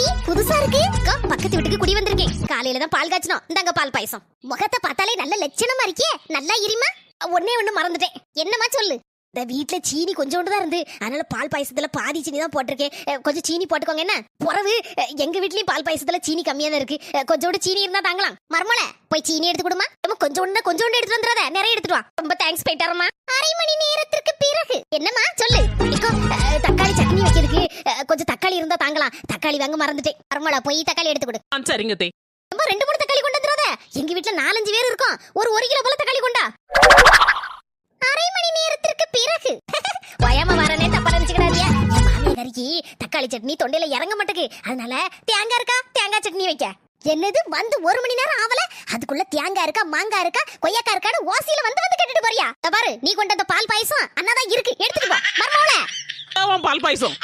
நீ புதுசா இருக்கு அக்கா, பக்கத்து வீட்டுக்கு குடி வந்திருக்கேன். காலையில தான் பால் காய்ச்சணும். இந்தாங்க பால் பாயசம். முகத்தை பார்த்தாலே நல்ல லட்சணமா இருக்கியே. நல்லா இருமா. ஒன்னே ஒண்ணு மறந்துட்டேன். என்னமா சொல்லு. இந்த வீட்டுல சீனி கொஞ்சோண்டு தான் இருந்து, அதனால பால் பாயசத்துல பாதி சீனி தான் போட்டிருக்கேன். கொஞ்சம் சீனி போட்டுக்கோங்க. என்ன புறவு, எங்க வீட்லயும் பால் பாயசத்துல சீனி கம்மியா தான் இருக்கு. கொஞ்சோண்டு சீனி இருந்தா தாங்கலாம். மர்மல போய் சீனி எடுத்து கொடுமா. கொஞ்சோண்டு எடுத்து வந்துடாத, நிறைய எடுத்துட்டு வா. ரொம்ப தேங்க்ஸ் போயிட்டாரம்மா. அரை மணி நேரத்திற்கு பிறகு என்னம்மா சொல்லு. தக்காளி சட்னி வைக்கிறதுக்கு கொஞ்சம் தக்காளி இருந்தா தாங்கலாம். தக்காளி வாங்க மறந்துட்டேன். மர்மல போய் தக்காளி எடுத்து கொடு. சரிங்க தே. ரொம்ப 2-3 தக்காளி கொண்டு வந்துடாத. எங்க வீட்டுல 4-5 பேர் இருக்கோம். ஒரு 1 கிலோ போல தக்காளி கொண்டா. அரை மணி நேரத்திற்கு பிறகு வயமா வரனே தப்பா நினைச்சுக்கிறாதியா. என் மாமியாருக்கு தக்காளி சட்னி தொண்டையில இறங்க மாட்டேங்குது. அதனால தேங்காய் இருக்கா, தேங்காய் சட்னி வைக்க. என்னது வந்து 1 மணி நேரம் ஆவல, அதுக்குள்ள தேங்காய் இருக்கா, மாங்காய் இருக்கா, கொய்யாக்கா இருக்கான்னு ஓசியில வந்து கேட்டுட்டு போறியா? பாரு, நீ கொண்ட அந்த பால் பாயசம் அண்ணாதான் இருக்கு, எடுத்துட்டு போ. மர்மோல பால் பாயசம்